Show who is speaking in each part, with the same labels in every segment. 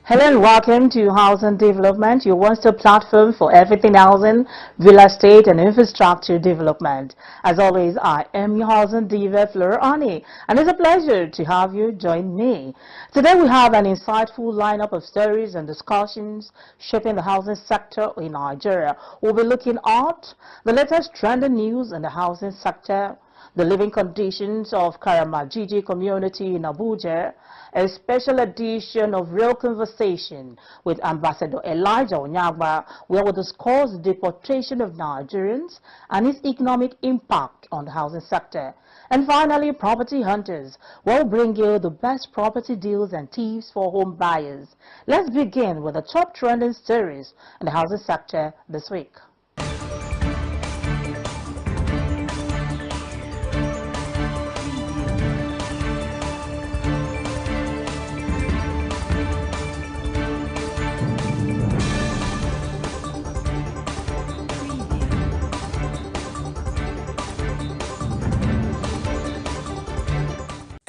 Speaker 1: Hello and welcome to Housing Development, your one-stop platform for everything housing, real estate and infrastructure development. As always, I am your housing diva, Fleur Ani, and it's a pleasure to have you join me. Today we have an insightful lineup of stories and discussions shaping the housing sector in Nigeria. We'll be looking at the latest trending news in the housing sector, the living conditions of Karamajiji community in Abuja, a special edition of Real Conversation with Ambassador Elijah Onyagba, where we discuss the deportation of Nigerians and its economic impact on the housing sector. And finally, Property Hunters, where we bring you the best property deals and tips for home buyers. Let's begin with the top trending stories in the housing sector this week.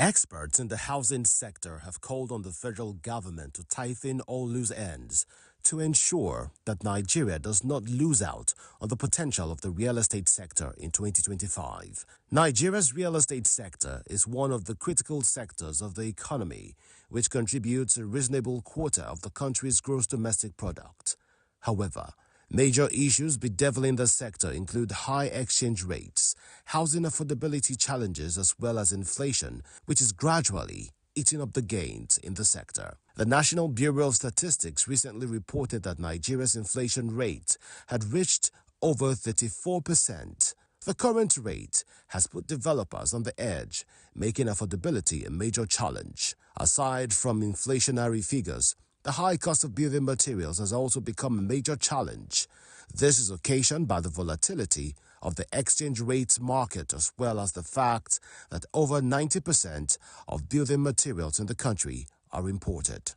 Speaker 2: Experts in the housing sector have called on the federal government to tighten all loose ends to ensure that Nigeria does not lose out on the potential of the real estate sector in 2025. Nigeria's real estate sector is one of the critical sectors of the economy, which contributes a reasonable quarter of the country's gross domestic product. However, major issues bedeviling the sector include high exchange rates, housing affordability challenges, as well as inflation, which is gradually eating up the gains in the sector. The National Bureau of Statistics recently reported that Nigeria's inflation rate had reached over 34%. The current rate has put developers on the edge, making affordability a major challenge. Aside from inflationary figures, the high cost of building materials has also become a major challenge. This is occasioned by the volatility of the exchange rates market, as well as the fact that over 90% of building materials in the country are imported.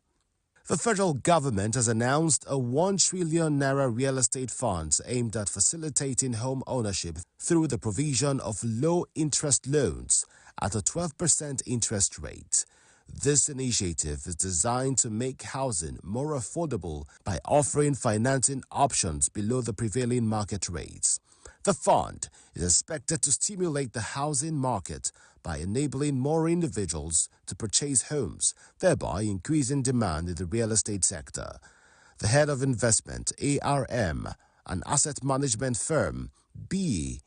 Speaker 2: The federal government has announced a 1 trillion naira real estate fund aimed at facilitating home ownership through the provision of low-interest loans at a 12% interest rate. This initiative is designed to make housing more affordable by offering financing options below the prevailing market rates. The fund is expected to stimulate the housing market by enabling more individuals to purchase homes, thereby increasing demand in the real estate sector. The head of investment, ARM, an asset management firm, BE,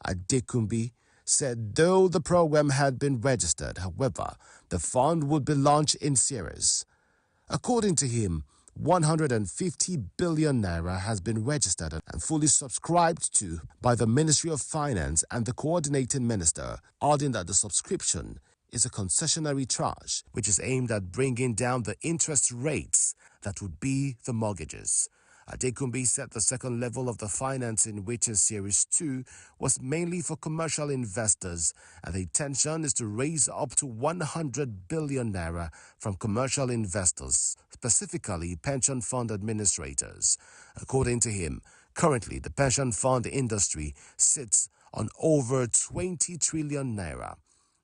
Speaker 2: Adekunbi, said though the program had been registered, however, the fund would be launched in series. According to him, 150 billion naira has been registered and fully subscribed to by the Ministry of Finance and the coordinating minister, adding that the subscription is a concessionary tranche which is aimed at bringing down the interest rates that would be the mortgages. Adekunbi said the second level of the financing, which is Series 2, was mainly for commercial investors, and the intention is to raise up to 100 billion naira from commercial investors, specifically pension fund administrators. According to him, currently the pension fund industry sits on over 20 trillion naira.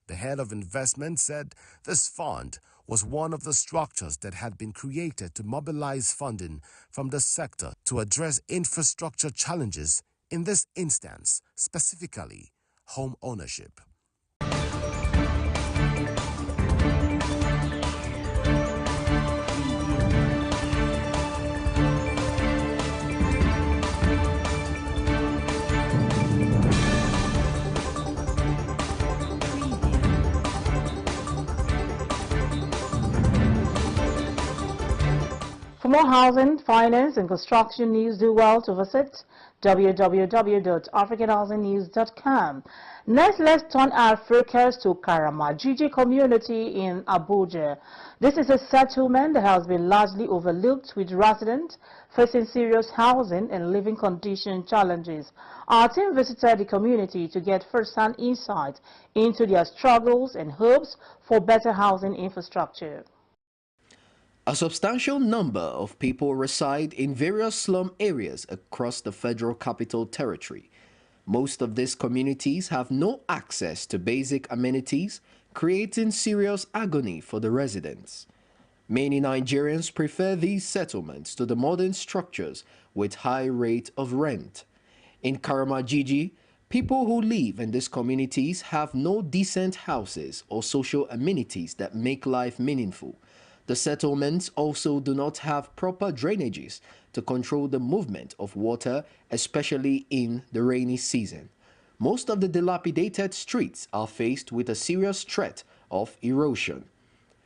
Speaker 2: The head of investment said this fund was one of the structures that had been created to mobilize funding from the sector to address infrastructure challenges, in this instance, specifically home ownership.
Speaker 1: For more housing, finance, and construction news, do well to visit www.africanhousingnews.com. Next, let's turn our focus to Karamajiji community in Abuja. This is a settlement that has been largely overlooked, with residents facing serious housing and living condition challenges. Our team visited the community to get first-hand insight into their struggles and hopes for better housing infrastructure.
Speaker 3: A substantial number of people reside in various slum areas across the Federal Capital Territory. Most of these communities have no access to basic amenities, creating serious agony for the residents. Many Nigerians prefer these settlements to the modern structures with high rate of rent. In Karamajiji, people who live in these communities have no decent houses or social amenities that make life meaningful. The settlements also do not have proper drainages to control the movement of water, especially in the rainy season. Most of the dilapidated streets are faced with a serious threat of erosion.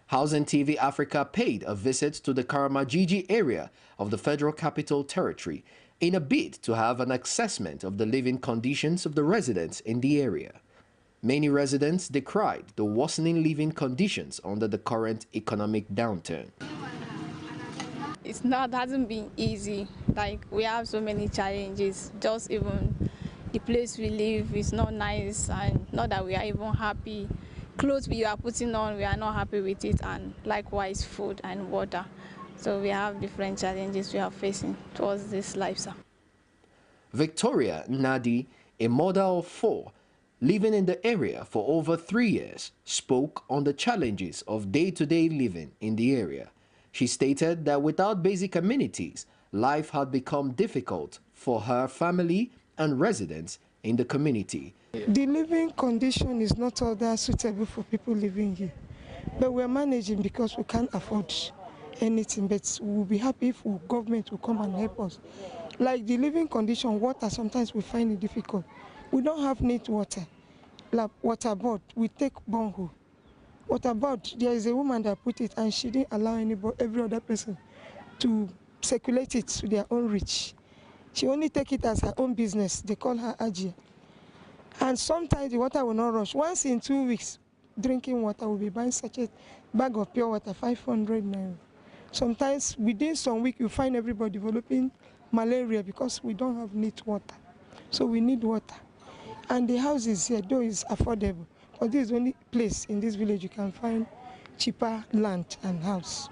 Speaker 3: Housing TV Africa paid a visit to the Karamajiji area of the Federal Capital Territory in a bid to have an assessment of the living conditions of the residents in the area. Many residents decried the worsening living conditions under the current economic downturn.
Speaker 4: Hasn't been easy. Like, we have so many challenges. Just even the place we live is not nice, and not that we are even happy. Clothes we are putting on, we are not happy with it, and likewise food and water. So we have different challenges we are facing towards this lifestyle.
Speaker 3: Victoria Nadi, a mother of 4, living in the area for over 3 years, spoke on the challenges of day-to-day living in the area. She stated that without basic amenities, life had become difficult for her family and residents in the community.
Speaker 5: The living condition is not all that suitable for people living here, but we're managing because we can't afford anything, but we'll be happy if government will come and help us. Like the living condition, water, sometimes we find it difficult. We don't have neat water. Like water board, we take borehole. Water board, there is a woman that put it, and she didn't allow every other person to circulate it to their own reach. She only take it as her own business. They call her Ajia. And sometimes the water will not rush. Once in 2 weeks, drinking water will be buying such a bag of pure water, 500 naira. Sometimes within some week, you find everybody developing malaria because we don't have neat water. So we need water. And the houses here, though, is affordable, but this is the only place in this village you can find cheaper land and house.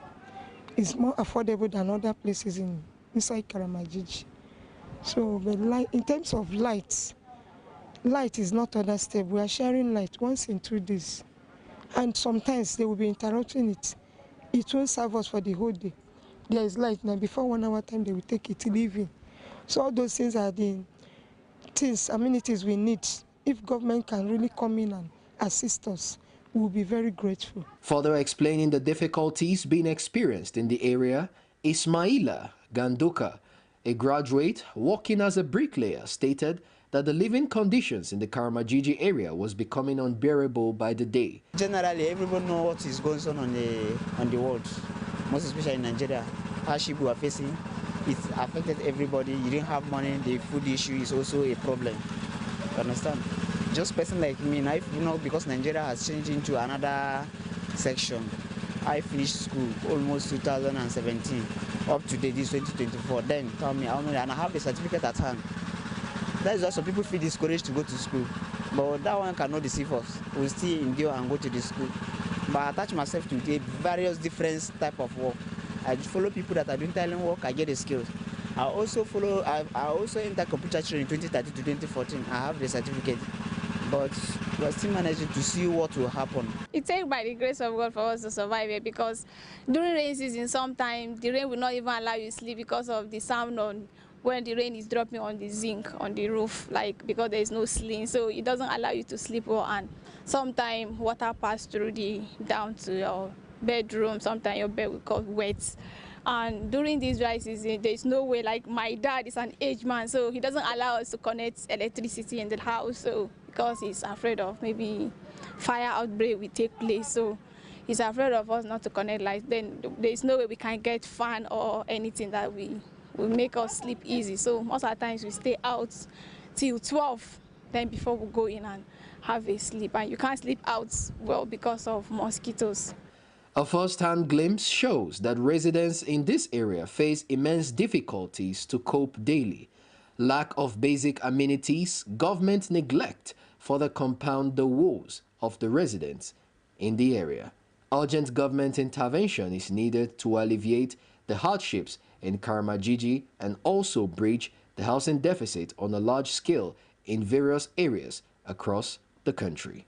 Speaker 5: It's more affordable than other places inside Karamajiji. So, but in terms of lights, light is not other step. We are sharing light once in 2 days. And sometimes they will be interrupting it. It won't serve us for the whole day. There is light now. Before 1 hour time, they will take it, leaving. So all those things are the things, amenities we need. If government can really come in and assist us, we will be very grateful.
Speaker 3: Further explaining the difficulties being experienced in the area, Ismaila Ganduka, a graduate working as a bricklayer, stated that the living conditions in the Karamajiji area was becoming unbearable by the day.
Speaker 6: Generally, everybody knows what is going on the world, most especially in Nigeria. Hardship we are facing, it affected everybody. You didn't have money, the food issue is also a problem. You understand? Just person like me, because Nigeria has changed into another section. I finished school almost 2017. Up to date is 2024. Then tell me how many, and I have the certificate at hand. That is why some people feel discouraged to go to school. But that one cannot deceive us. We'll still endure and go to the school. But I attach myself to various different type of work. I follow people that are doing talent work, I get the skills. I also enter computer training 2013 to 2014. I have the certificate. But we're still managing to see what will happen.
Speaker 4: It takes by the grace of God for us to survive here, because during rain season, sometimes the rain will not even allow you to sleep because of the sound on when the rain is dropping on the zinc on the roof, like because there is no ceiling, so it doesn't allow you to sleep well. And sometimes water pass through down to your bedroom. Sometimes your bed will get wet. And during this dry season, there is no way. Like my dad is an aged man, so he doesn't allow us to connect electricity in the house. So because he's afraid of maybe fire outbreak will take place, so he's afraid of us not to connect lights. Then there is no way we can get fan or anything that will make us sleep easy. So most of the times we stay out till 12, then before we go in and have a sleep. And you can't sleep out well because of mosquitoes.
Speaker 3: A first-hand glimpse shows that residents in this area face immense difficulties to cope daily. Lack of basic amenities, government neglect further compound the woes of the residents in the area. Urgent government intervention is needed to alleviate the hardships in Karamajiji and also bridge the housing deficit on a large scale in various areas across the country.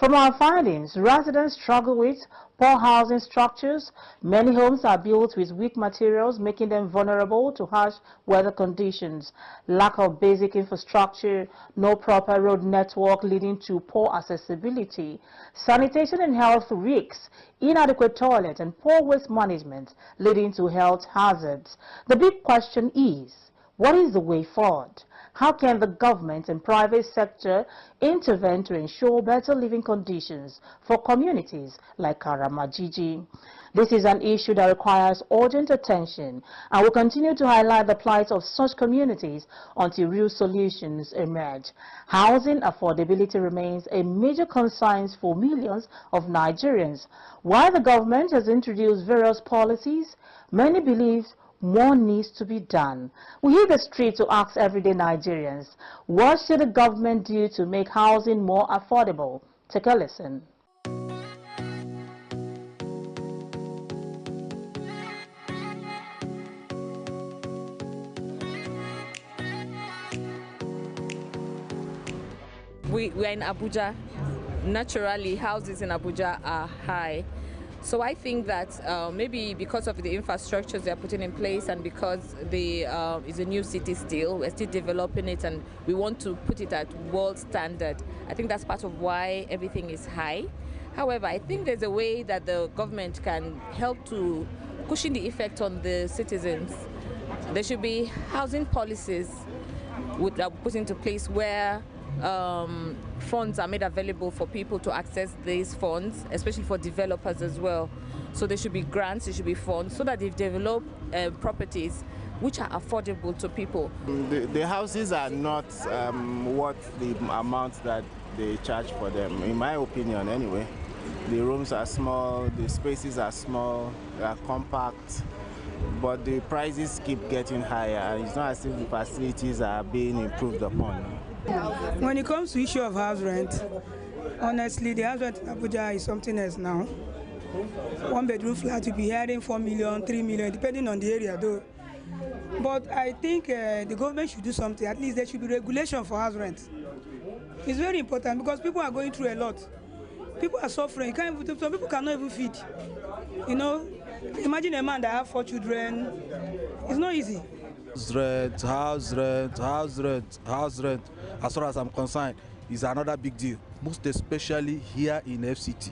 Speaker 1: From our findings, residents struggle with poor housing structures. Many homes are built with weak materials, making them vulnerable to harsh weather conditions. Lack of basic infrastructure, no proper road network leading to poor accessibility. Sanitation and health risks, inadequate toilets and poor waste management leading to health hazards. The big question is, what is the way forward? How can the government and private sector intervene to ensure better living conditions for communities like Karamajiji? This is an issue that requires urgent attention, and will continue to highlight the plight of such communities until real solutions emerge. Housing affordability remains a major concern for millions of Nigerians. While the government has introduced various policies, many believe more needs to be done. We hit the street to ask everyday Nigerians, what should the government do to make housing more affordable? Take a listen.
Speaker 7: We're in Abuja. Naturally, houses in Abuja are high. So I think that maybe because of the infrastructures they're putting in place, and because it's a new city still, we're still developing it and we want to put it at world standard. I think that's part of why everything is high. However, I think there's a way that the government can help to cushion the effect on the citizens. There should be housing policies put into place where funds are made available for people to access these funds, especially for developers as well. So there should be grants, there should be funds, so that they develop properties which are affordable to people.
Speaker 8: The houses are not what the amount that they charge for them, in my opinion anyway. The rooms are small, the spaces are small, they are compact, but the prices keep getting higher. It's not as if the facilities are being improved upon.
Speaker 9: When it comes to issue of house rent, honestly, the house rent in Abuja is something else now. One bedroom flat will be hearing 4 million, 3 million, depending on the area though. But I think the government should do something. At least there should be regulation for house rent. It's very important because people are going through a lot. People are suffering. Some people cannot even feed. You know, imagine a man that has 4 children. It's not easy.
Speaker 10: House rent, as far as I'm concerned, is another big deal, most especially here in FCT.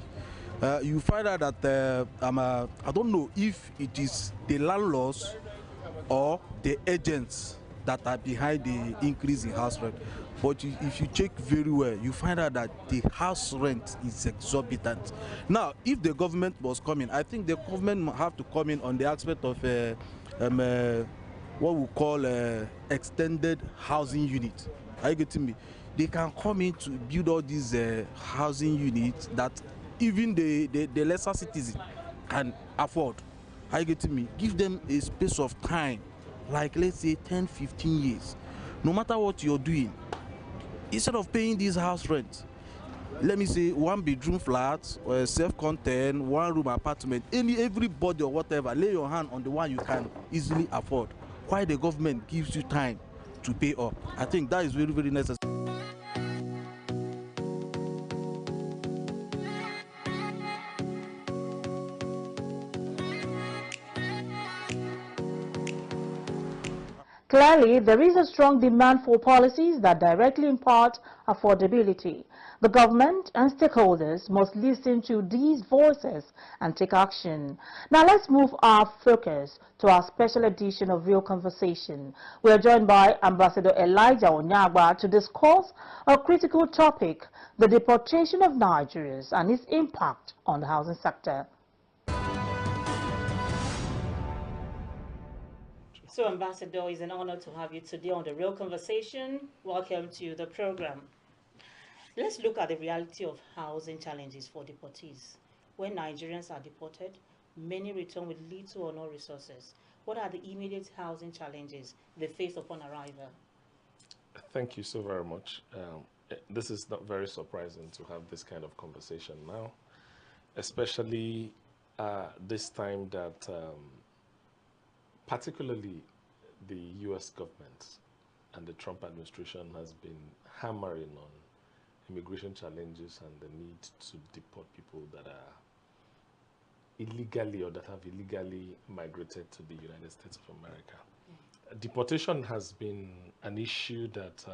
Speaker 10: You find out that I don't know if it is the landlords or the agents that are behind the increase in house rent. But if you check very well, you find out that the house rent is exorbitant. Now, if the government was coming, I think the government have to come in on the aspect of what we call extended housing unit. Are you getting me? They can come in to build all these housing units that even the lesser citizen can afford. Are you getting me? Give them a space of time, like let's say 10, 15 years. No matter what you're doing, instead of paying this house rent, let me say 1 bedroom flat or a self-contained 1 room apartment, everybody or whatever, lay your hand on the one you can easily afford. Why the government gives you time to pay up? I think that is very, very necessary.
Speaker 1: Clearly, there is a strong demand for policies that directly impart affordability. The government and stakeholders must listen to these voices and take action. Now let's move our focus to our special edition of Real Conversation. We are joined by Ambassador Elijah Onyagba to discuss a critical topic, the deportation of Nigerians and its impact on the housing sector. So, Ambassador, it's an honor to have you today on The Real Conversation. Welcome to the program. Let's look at the reality of housing challenges for deportees. When Nigerians are deported, many return with little or no resources. What are the immediate housing challenges they face upon arrival?
Speaker 11: Thank you so very much. This is not very surprising to have this kind of conversation now, especially this time that particularly the US government and the Trump administration has been hammering on immigration challenges and the need to deport people that are illegally or that have illegally migrated to the United States of America. Deportation has been an issue that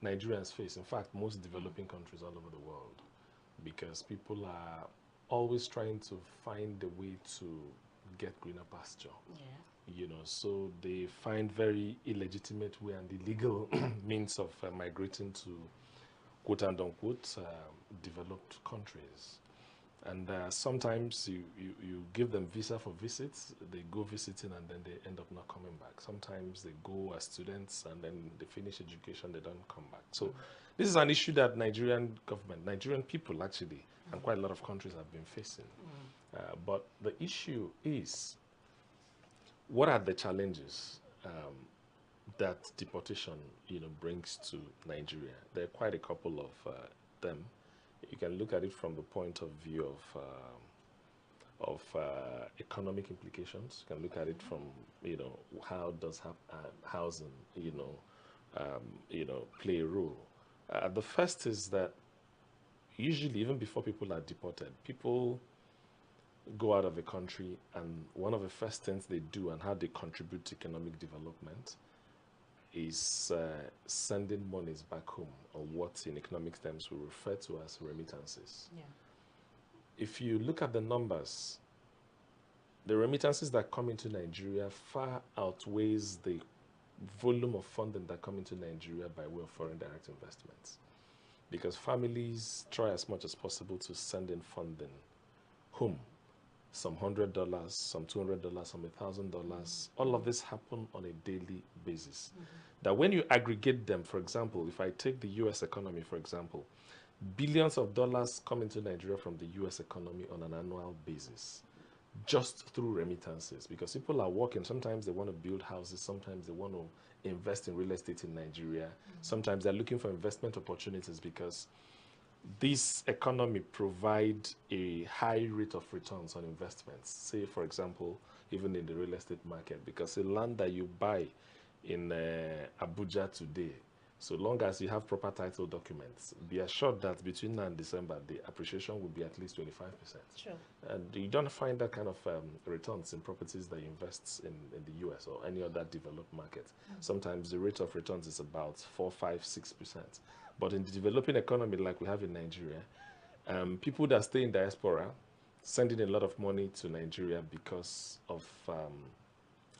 Speaker 11: Nigerians face. In fact, most developing countries all over the world, because people are always trying to find a way to get greener pasture. You know, so they find very illegitimate way and illegal means of migrating to quote and unquote developed countries. And sometimes you give them visa for visits, they go visiting and then they end up not coming back. Sometimes they go as students and then they finish education, they don't come back. So this is an issue that Nigerian government, Nigerian people actually, and quite a lot of countries have been facing. But the issue is, what are the challenges that deportation, brings to Nigeria? There are quite a couple of them. You can look at it from the point of view of economic implications. You can look at it from, how does housing, play a role. The first is that usually, even before people are deported, people go out of a country, and one of the first things they do and how they contribute to economic development is sending monies back home, or what in economic terms we refer to as remittances. If you look at the numbers, the remittances that come into Nigeria far outweighs the volume of funding that come into Nigeria by way of foreign direct investments. Because families try as much as possible to send in funding home. Some $100, some $200, some $1,000. All of this happen on a daily basis. That when you aggregate them, for example, if I take the US economy, for example, billions of dollars come into Nigeria from the US economy on an annual basis, just through remittances. Because people are working, sometimes they want to build houses, sometimes they want to invest in real estate in Nigeria, sometimes they're looking for investment opportunities because this economy provide a high rate of returns on investments. Say, for example, even in the real estate market, because the land that you buy in Abuja today, so long as you have proper title documents, be assured that between now and December, the appreciation will be at least 25%.
Speaker 1: Sure. And
Speaker 11: you don't find that kind of returns in properties that you invest in the US or any other developed market. Sometimes the rate of returns is about 4, 5, 6%. But in the developing economy like we have in Nigeria, people that stay in diaspora sending a lot of money to Nigeria because of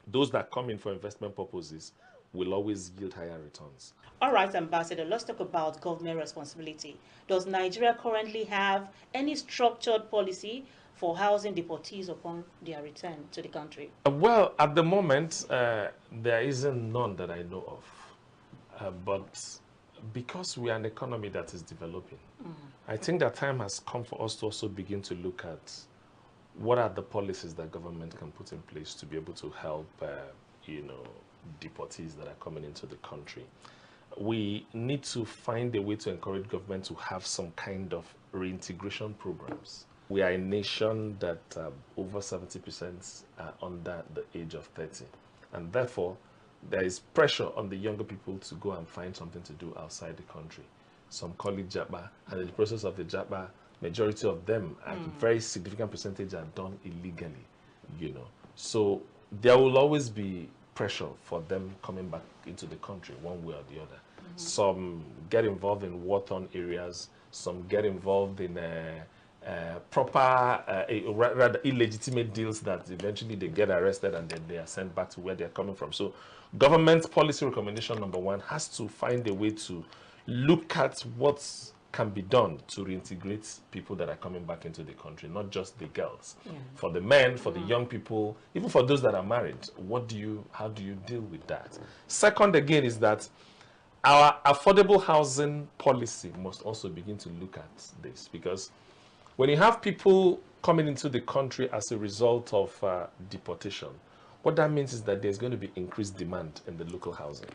Speaker 11: those that come in for investment purposes will always yield higher returns.
Speaker 1: All right, Ambassador, let's talk about government responsibility. Does Nigeria currently have any structured policy for housing deportees upon their return to the country?
Speaker 11: Well, at the moment, there isn't none that I know of. But because we are an economy that is developing, I think that time has come for us to also begin to look at what are the policies that government can put in place to be able to help, deportees that are coming into the country. We need to find a way to encourage government to have some kind of reintegration programs. We are a nation that over 70% are under the age of 30. And therefore, there is pressure on the younger people to go and find something to do outside the country. Some call it Japa, and in the process of the Japa, majority of them, a very significant percentage are done illegally, So there will always be pressure for them coming back into the country one way or the other. Some get involved in war-torn areas, some get involved in rather illegitimate deals that eventually they get arrested and then they are sent back to where they're coming from. So government policy recommendation number one has to find a way to look at what can be done to reintegrate people that are coming back into the country, not just the girls. For the men, for the young people, even for those that are married, how do you deal with that? Second, again, is that our affordable housing policy must also begin to look at this, because when you have people coming into the country as a result of deportation, what that means is that there's going to be increased demand in the local housing.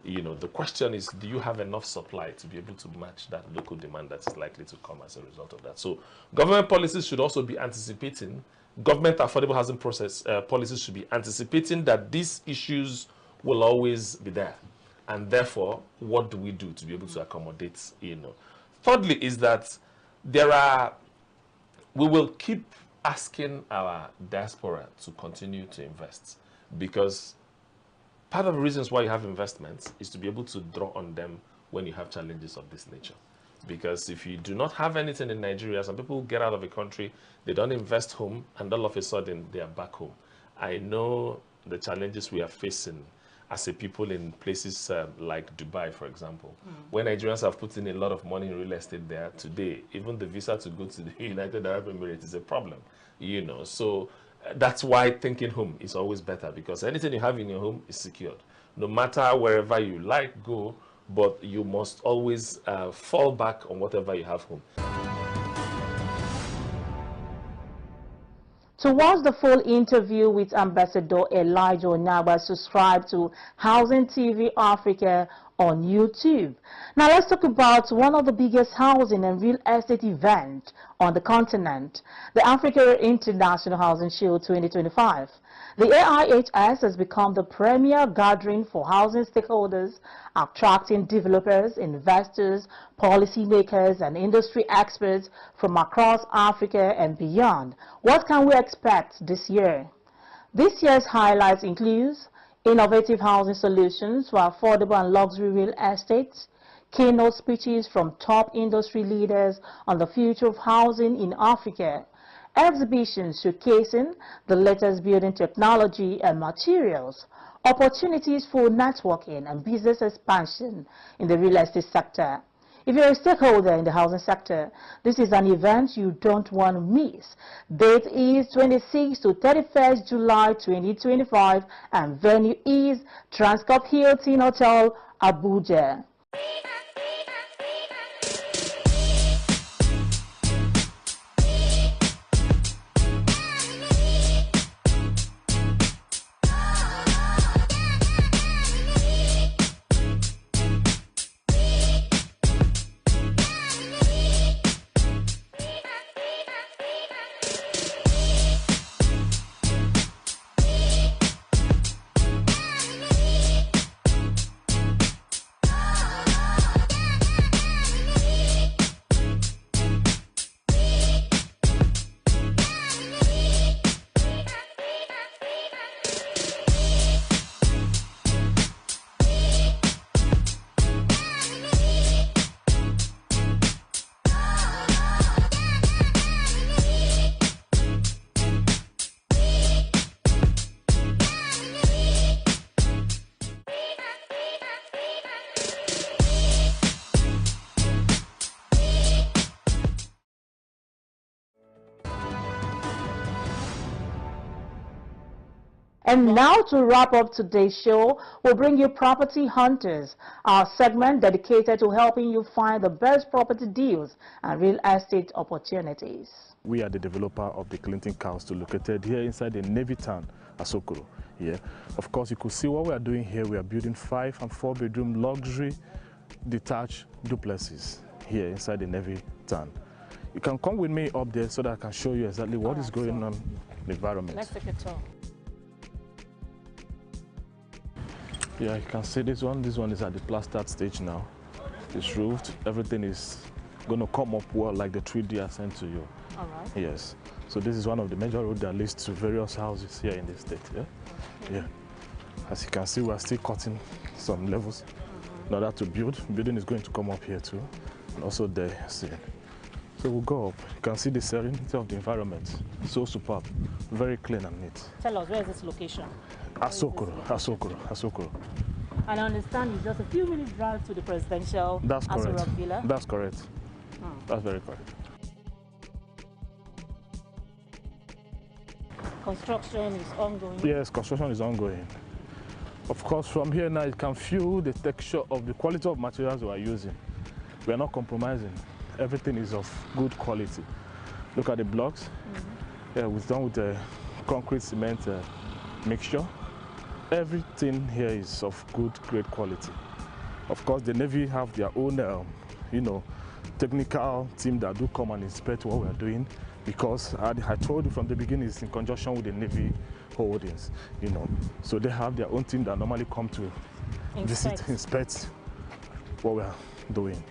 Speaker 11: The question is, do you have enough supply to be able to match that local demand that is likely to come as a result of that? So government policies should also be anticipating, government affordable housing policies should be anticipating that these issues will always be there. And therefore, what do we do to be able to accommodate, Thirdly is that we will keep asking our diaspora to continue to invest, because part of the reasons why you have investments is to be able to draw on them when you have challenges of this nature. Because if you do not have anything in Nigeria, some people get out of the country, they don't invest home, and all of a sudden they are back home. I know the challenges we are facing as a people in places like Dubai, for example, where Nigerians have put in a lot of money in real estate there today. Even the visa to go to the United Arab Emirates is a problem, So that's why thinking home is always better, because anything you have in your home is secured. No matter wherever you like, go, but you must always fall back on whatever you have home.
Speaker 1: To watch the full interview with Ambassador Elijah Onagba, subscribe to Housing TV Africa on YouTube. Now let's talk about one of the biggest housing and real estate events on the continent, the Africa International Housing Show 2025. The AIHS has become the premier gathering for housing stakeholders, attracting developers, investors, policymakers, and industry experts from across Africa and beyond. What can we expect this year? This year's highlights include innovative housing solutions for affordable and luxury real estate, keynote speeches from top industry leaders on the future of housing in Africa, exhibitions showcasing the latest building technology and materials, opportunities for networking and business expansion in the real estate sector. If you're a stakeholder in the housing sector, this is an event you don't want to miss. Date is 26 to 31st July 2025 and venue is Transcorp Hilton Hotel, Abuja. And now to wrap up today's show, we'll bring you Property Hunters, our segment dedicated to helping you find the best property deals and real estate opportunities.
Speaker 12: We are the developer of the Clinton Castle, located here inside the Navy town, Asokoro. Yeah. Of course, you could see what we are doing here. We are building 5- and 4-bedroom luxury detached duplexes here inside the Navy town. You can come with me up there so that I can show you exactly what is going on in the environment.
Speaker 1: Let's take a tour.
Speaker 12: Yeah, you can see this one. This one is at the plastered stage now. It's roofed. Everything is going to come up well like the 3D I sent to you.
Speaker 1: All right.
Speaker 12: Yes. So this is one of the major roads that leads to various houses here in the state. Yeah. Okay. Yeah. As you can see, we are still cutting some levels in order to build. Building is going to come up here too, and also there. See. So we'll go up. You can see the serenity of the environment. So superb, very clean and neat.
Speaker 1: Tell us, where is this location?
Speaker 12: Asokoro.
Speaker 1: And I understand it's just a few minutes drive to the presidential Aso Rock Villa.
Speaker 12: That's correct. That's very correct.
Speaker 1: Construction is ongoing.
Speaker 12: Yes, construction is ongoing. Of course, from here now you can feel the texture of the quality of materials we are using. We are not compromising. Everything is of good quality. Look at the blocks. Yeah, we've done with the concrete cement mixture. Everything here is of good, great quality. Of course, the Navy have their own, technical team that do come and inspect what we're doing, because I told you from the beginning it's in conjunction with the Navy holdings, you know. So they have their own team that normally come to inspect what we're doing.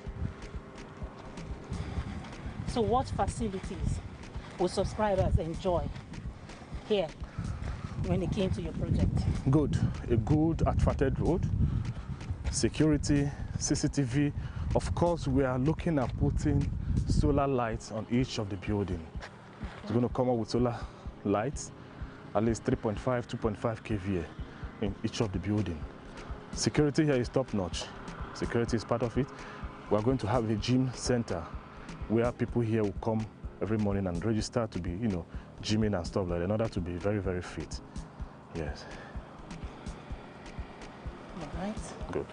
Speaker 1: So what facilities will subscribers enjoy here when it came to your project?
Speaker 12: Good. A good asphalted road, security, CCTV. Of course, we are looking at putting solar lights on each of the building. It's going to come up with solar lights, at least 3.5, 2.5 kVA in each of the building. Security here is top-notch. Security is part of it. We are going to have a gym center where people here will come every morning and register to be, you know, gymming and stuff like that in order to be very, very fit. Yes.
Speaker 1: All right.
Speaker 12: Good.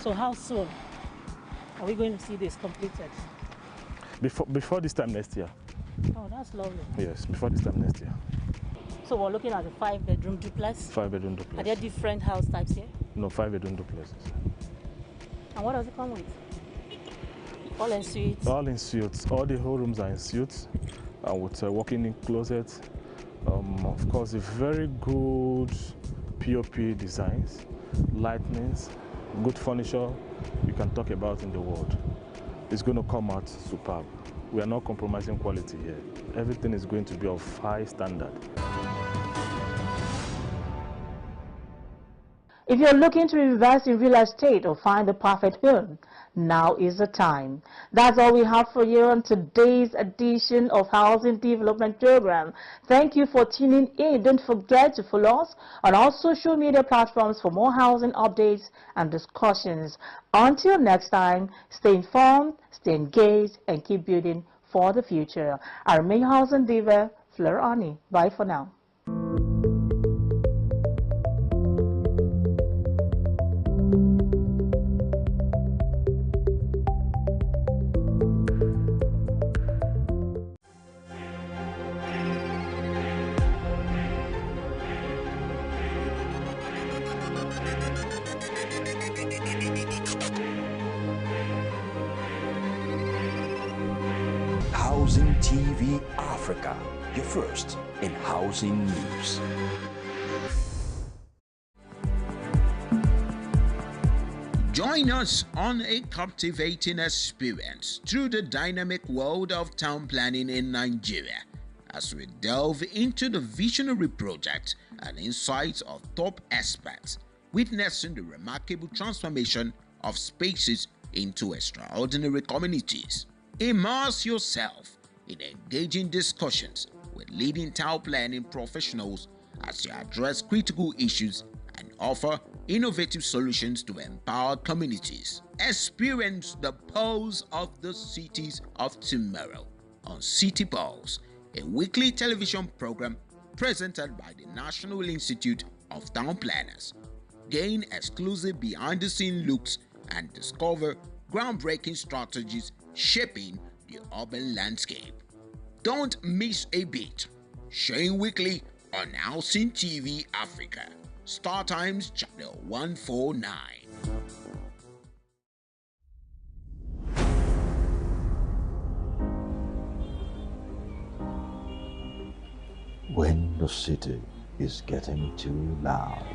Speaker 1: So how soon are we going to see this completed?
Speaker 12: Before this time next year.
Speaker 1: Oh, that's lovely.
Speaker 12: Yes, before this time next year.
Speaker 1: So we're looking at a 5-bedroom duplex?
Speaker 12: 5-bedroom duplex.
Speaker 1: Are there different house types here?
Speaker 12: No, 5-bedroom duplexes.
Speaker 1: And what does it come with? All in suites?
Speaker 12: All in suites. All the whole rooms are in suites, with walk-in closets. Of course, a very good POP designs, lightnings, good furniture you can talk about in the world. It's going to come out superb. We are not compromising quality here. Everything is going to be of high standard.
Speaker 1: If you're looking to invest in real estate or find the perfect home, now is the time. That's all we have for you on today's edition of Housing Development Program. Thank you for tuning in. Don't forget to follow us on all social media platforms for more housing updates and discussions. Until next time, stay informed, stay engaged, and keep building for the future. I remain Housing Diva, Fleur Ani. Bye for now.
Speaker 13: Housing TV Africa, your first in housing news.
Speaker 14: Join us on a captivating experience through the dynamic world of town planning in Nigeria as we delve into the visionary project and insights of top experts, witnessing the remarkable transformation of spaces into extraordinary communities. Immerse yourself in engaging discussions with leading town planning professionals as they address critical issues and offer innovative solutions to empower communities. Experience the pulse of the cities of tomorrow on City Pulse, a weekly television program presented by the National Institute of Town Planners. Gain exclusive behind-the-scenes looks and discover groundbreaking strategies shaping the urban landscape. Don't miss a beat. Showing weekly on Housing TV Africa. Star Times Channel 149.
Speaker 13: When the city is getting too loud.